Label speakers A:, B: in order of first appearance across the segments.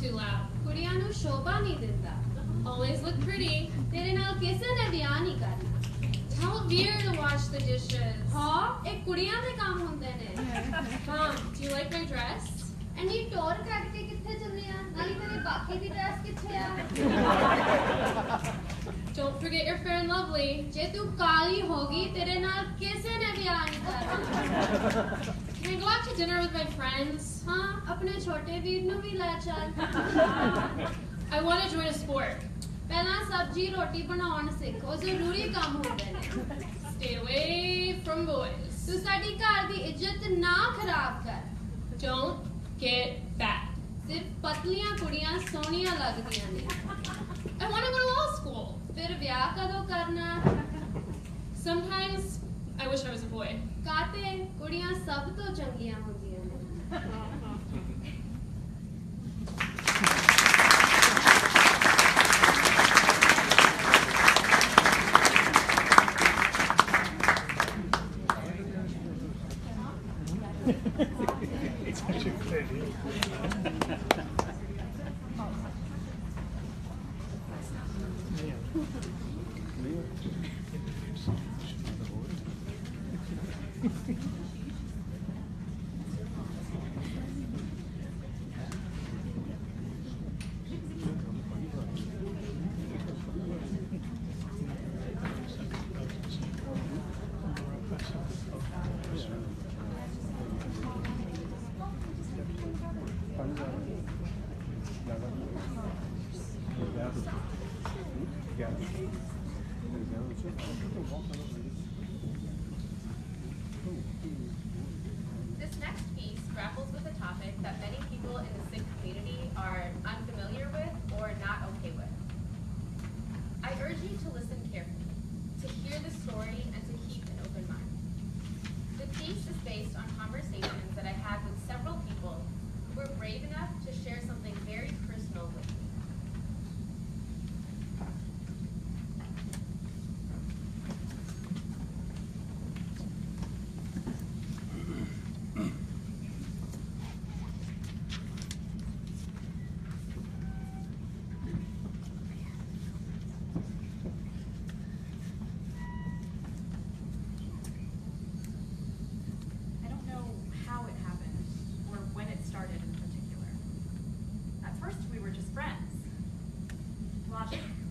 A: too loud.
B: ਕੁੜੀਆਂ ਨੂੰ ਸ਼ੋਭਾ ਨਹੀਂ ਦਿੰਦਾ।
A: Always look pretty.
B: ਤੇਰੇ ਨਾਲ ਕਿਸੇ ਨੇ ਵਿਆਹ ਨਹੀਂ ਕਰਨਾ।
A: Tell Veer to wash the dishes.
B: ਹਾਂ ਇਹ ਕੁੜੀਆਂ ਦੇ ਕੰਮ ਹੁੰਦੇ ਨੇ।
A: Mom, do you like my dress?
B: ਐਨੀ ਟੋਰ ਕੱਢ ਕੇ ਕਿੱਥੇ ਚੱਲੇ ਆ? ਨਾਲੇ ਤੇਰੇ ਬਾਕੀ ਦੀ ਡਰੈਸ ਕਿੱਥੇ ਆ?
A: Don't forget you're fair and lovely.
B: ਜੇ ਤੂੰ ਕਾਲੀ ਹੋਗੀ ਤੇਰੇ ਨਾਲ ਕਿਸੇ ਨੇ ਵਿਆਹ ਨਹੀਂ ਕਰਨਾ।
A: Can I go out to dinner with my friends?
B: ਹਾਂ ਆਪਣੇ ਛੋਟੇ ਵੀਰ ਨੂੰ ਵੀ ਲੈ ਚੱਲ।
A: I want to join a sport.
B: ਪਹਿਲਾਂ ਸਬਜ਼ੀ ਰੋਟੀ ਬਣਾਉਣ ਸਿੱਖ, ਉਹ ਜ਼ਰੂਰੀ ਕੰਮ ਹੁੰਦੇ ਨੇ।
A: Stay away from boys.
B: ਤੂੰ ਸਾਡੀ ਘਰ ਦੀ ਇੱਜ਼ਤ ਨਾ ਖਰਾਬ ਕਰ।
A: Don't get fat.
B: ਸਿਰਫ ਪਤਲੀਆਂ ਕੁੜੀਆਂ ਸੋਹਣੀਆਂ ਲੱਗਦੀਆਂ ਨੇ।
A: I want to go to law school.
B: ਫਿਰ ਵਿਆਹ ਕਦੋਂ ਕਰਨਾ?
A: Sometimes I wish I was a boy.
B: ਕਾਤੇ ਕੁੜੀਆਂ ਸਭ ਤੋਂ ਚੰਗੀਆਂ ਹੁੰਦੀਆਂ ਨੇ।
C: This next piece grapples with a topic that many people in the Sikh community are unfamiliar with or not okay with. I urge you to listen carefully, to hear the story, and to keep an open mind. The piece is based on conversations that I had with several people who were brave enough to share something very personal with me.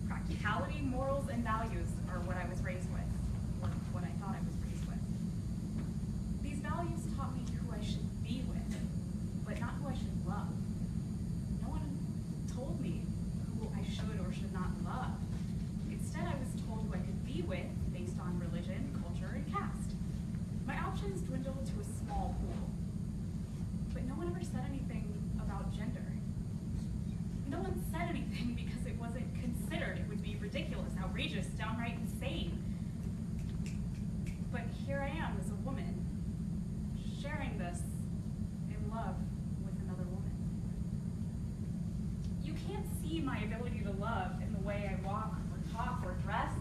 D: Practicality, morals, and values are what I was raised with, or what I thought I was raised with. These values taught me who I should be with, but not who I should love. No one told me who I should or should not love. Instead, I was told who I could be with based on religion, culture, and caste. My options dwindled to a small pool, but no one ever said anything about gender. No one said anything because it wasn't considered. It would be ridiculous, outrageous, downright insane. But here I am as a woman, sharing this in love with another woman. You can't see my ability to love in the way I walk or talk or dress.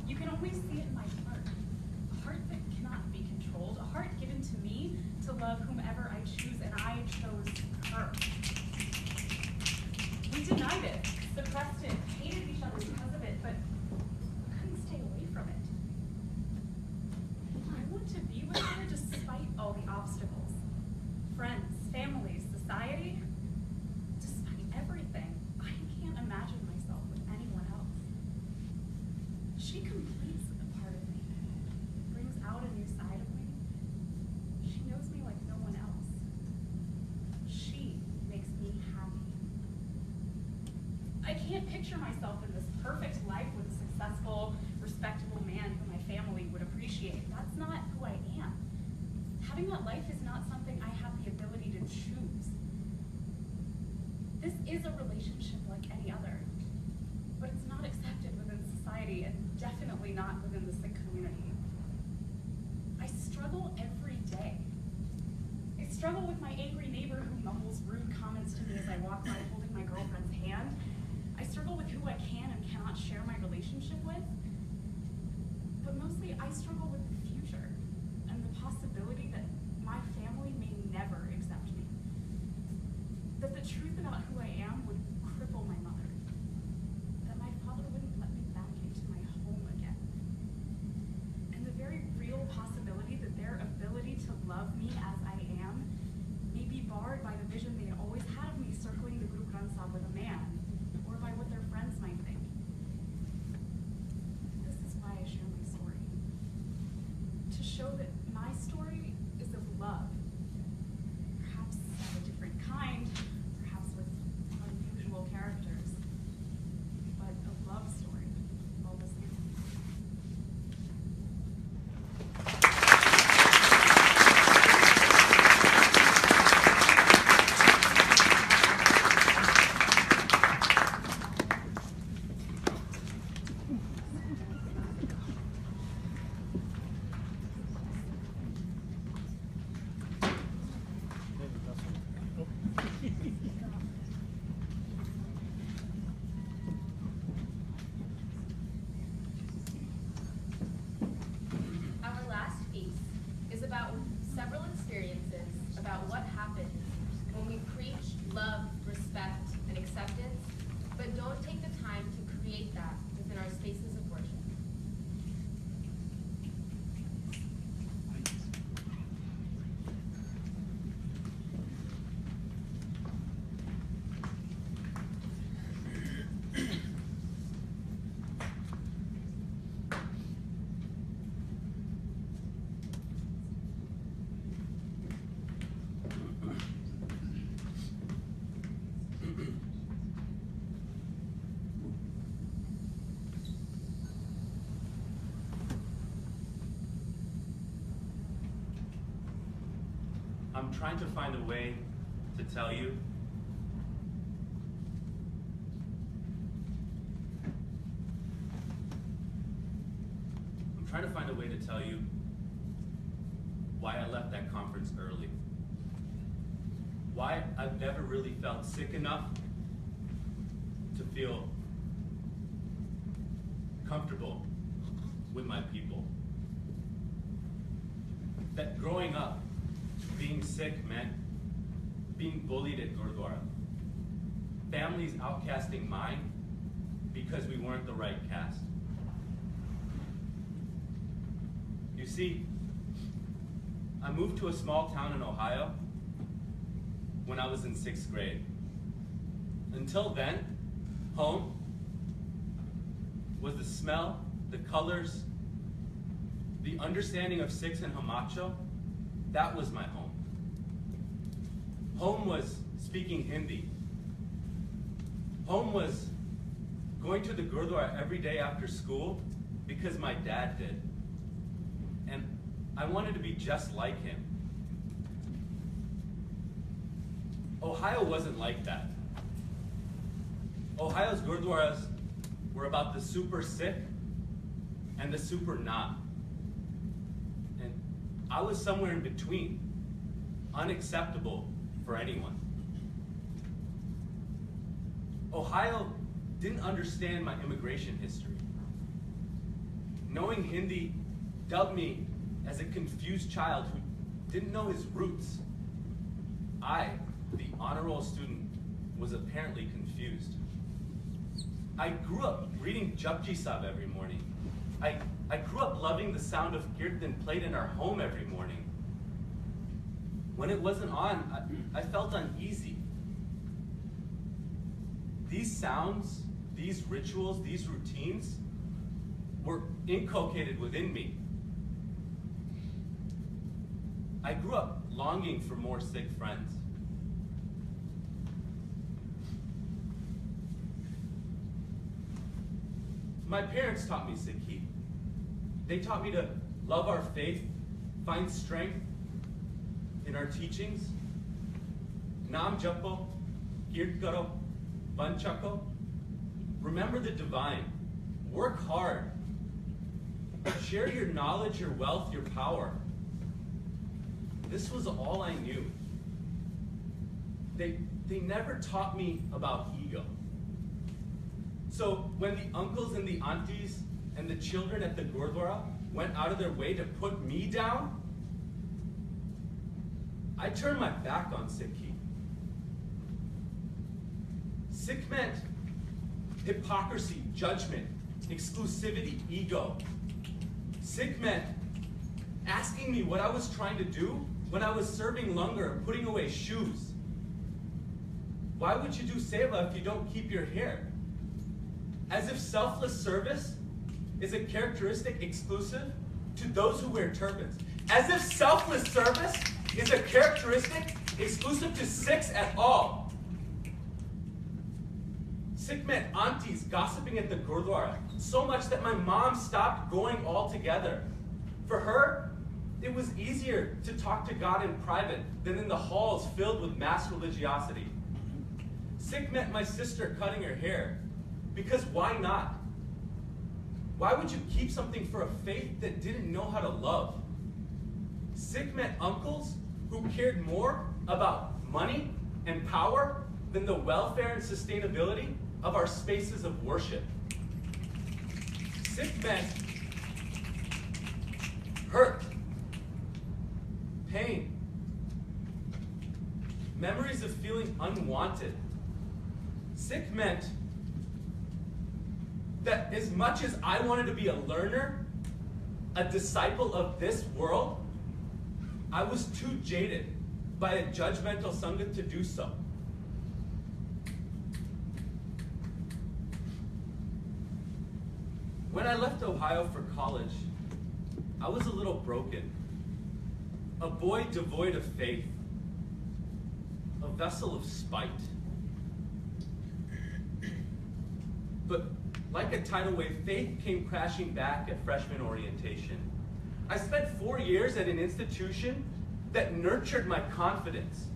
D: You can only see it in my heart. A heart that cannot be controlled, a heart given to me to love whomever I choose, and I chose her. We denied it, suppressed it, hated each other because of it, but couldn't stay away from it. I want to be with her despite all the obstacles. Friends, families, society, despite everything. I can't imagine myself with anyone else. She completes a part of me, brings out a new side of me. She knows me like no one else. She makes me happy. I can't picture myself in this perfect life with a successful, respectable man who my family would appreciate. That's not who I am. Having that life is not something I have the ability to choose. This is a relationship like any other, but it's not accepted within society and definitely not within the Sikh community. I struggle every day. I struggle with my angry neighbor who mumbles rude comments to me as I walk by holding my girlfriend's hand. I struggle with who I can and cannot share my relationship with. But mostly, I struggle with the future and the possibility that my family may never accept me. That the truth about who I am show that my story is of love. Perhaps of a different kind, perhaps with unusual characters, but a love story all the same.
C: Our last piece is about several experiences about what happens when we preach love, respect, and acceptance, but don't take the time to create that within our spaces of worship.
E: I'm trying to find a way to tell you why I left that conference early. Why I've never really felt sick enough to feel comfortable with my people. That growing up, being sick meant being bullied at Gurdwara. Families outcasting mine because we weren't the right caste. You see, I moved to a small town in Ohio when I was in 6th grade. Until then, home was the smell, the colors, the understanding of Sikhs and Hamacho. That was my home. Home was speaking Hindi. Home was going to the Gurdwara every day after school because my dad did. And I wanted to be just like him. Ohio wasn't like that. Ohio's Gurdwaras were about the super Sikh and the super not. And I was somewhere in between, unacceptable for anyone. Ohio didn't understand my immigration history. Knowing Hindi dubbed me as a confused child who didn't know his roots. I, the honor roll student, was apparently confused. I grew up reading Japji Sahib every morning. I grew up loving the sound of kirtan played in our home every morning. When it wasn't on, I felt uneasy. These sounds, these rituals, these routines were inculcated within me. I grew up longing for more Sikh friends. My parents taught me Sikhi. They taught me to love our faith, find strength in our teachings. Naam japo, kirt karo, ban chako. Remember the divine. Work hard. Share your knowledge, your wealth, your power. This was all I knew. They never taught me about ego. So when the uncles and the aunties and the children at the Gurdwara went out of their way to put me down, I turned my back on Sikhi. Sikh meant hypocrisy, judgment, exclusivity, ego. Sikh meant asking me what I was trying to do when I was serving langar and putting away shoes. Why would you do seva if you don't keep your hair? As if selfless service is a characteristic exclusive to those who wear turbans. As if selfless service is a characteristic exclusive to Sikhs at all. Sikh met aunties gossiping at the Gurdwara, so much that my mom stopped going altogether. For her, it was easier to talk to God in private than in the halls filled with mass religiosity. Sikh met my sister cutting her hair, because why not? Why would you keep something for a faith that didn't know how to love? Sikh met uncles who cared more about money and power than the welfare and sustainability of our spaces of worship. Sikh met hurt, pain, memories of feeling unwanted. Sikh meant that as much as I wanted to be a learner, a disciple of this world, I was too jaded by a judgmental Sangha to do so. When I left Ohio for college, I was a little broken. A boy devoid of faith. A vessel of spite. But like a tidal wave, faith came crashing back at freshman orientation. I spent 4 years at an institution that nurtured my confidence.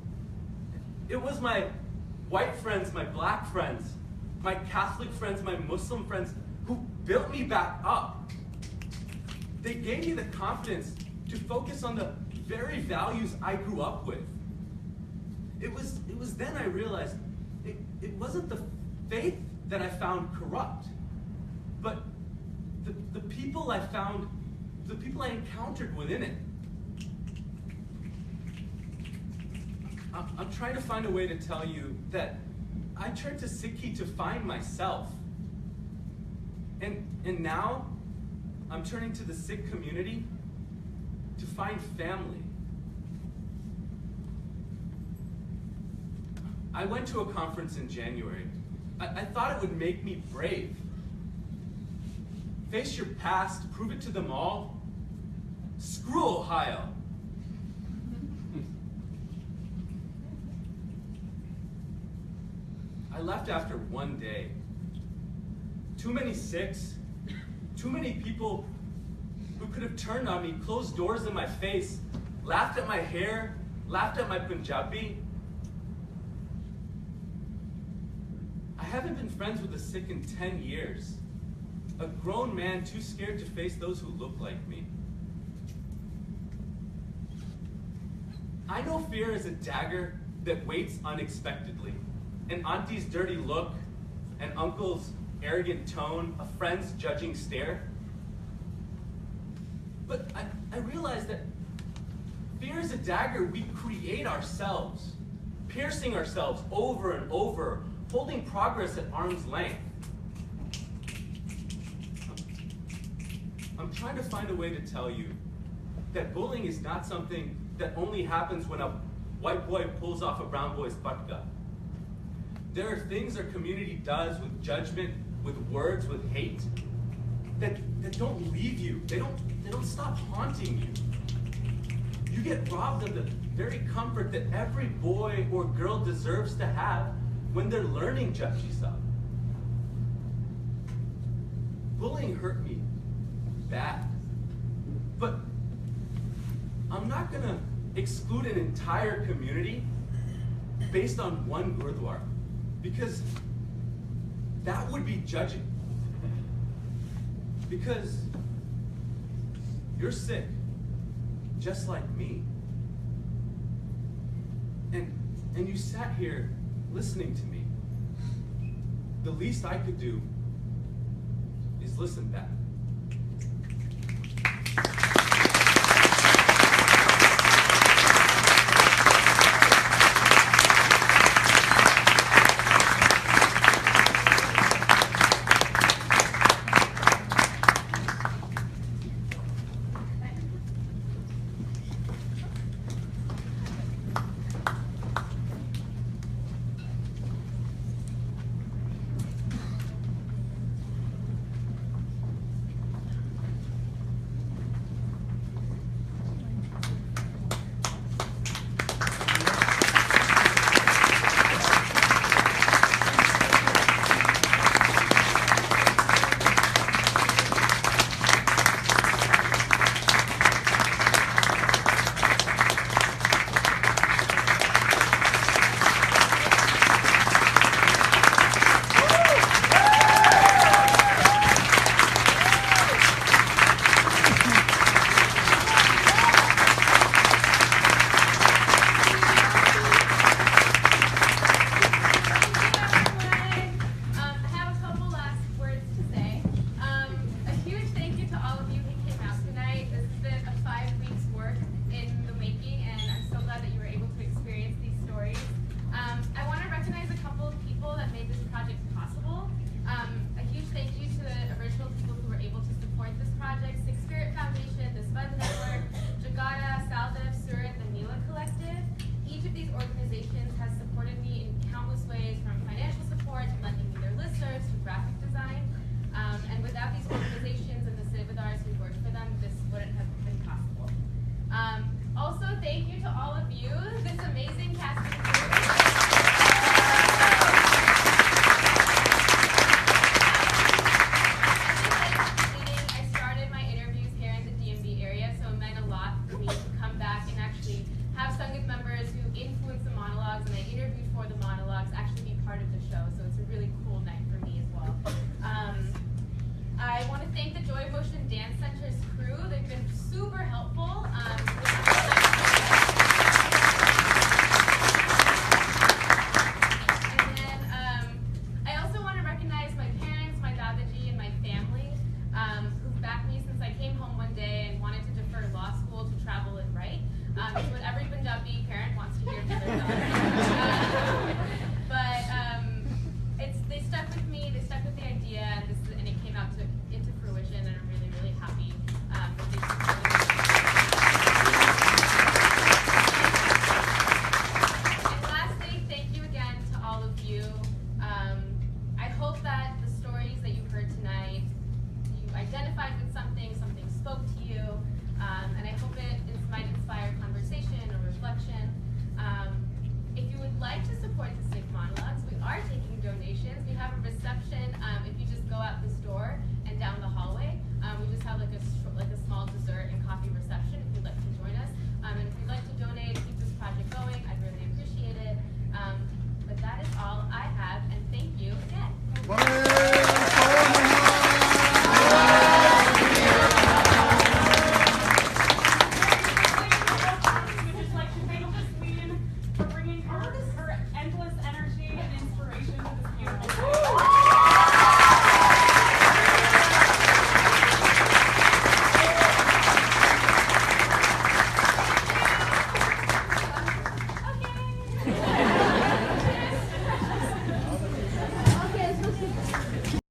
E: It was my white friends, my black friends, my Catholic friends, my Muslim friends who built me back up. They gave me the confidence to focus on the very values I grew up with. It was then I realized it wasn't the faith that I found corrupt, but the people I found, the people I encountered within it. I'm trying to find a way to tell you that I turned to Sikhi to find myself. And now I'm turning to the Sikh community to find family. I went to a conference in January. I thought it would make me brave. Face your past, prove it to them all. Screw Ohio. I left after one day. Too many Sikhs, too many people who could have turned on me, closed doors in my face, laughed at my hair, laughed at my Punjabi. I haven't been friends with a Sikh in 10 years. A grown man too scared to face those who look like me. I know fear is a dagger that waits unexpectedly. An auntie's dirty look, an uncle's arrogant tone, a friend's judging stare. But I realize that fear is a dagger we create ourselves, piercing ourselves over and over, holding progress at arm's length. I'm trying to find a way to tell you that bullying is not something that only happens when a white boy pulls off a brown boy's patka. There are things our community does with judgment, with words, with hate, that don't leave you. They don't stop haunting you. You get robbed of the very comfort that every boy or girl deserves to have when they're learning Japji Sahib. Bullying hurt me bad, but I'm not gonna exclude an entire community based on one Gurdwara, because that would be judging. Because you're Sikh, just like me. And you sat here listening to me. The least I could do is listen back.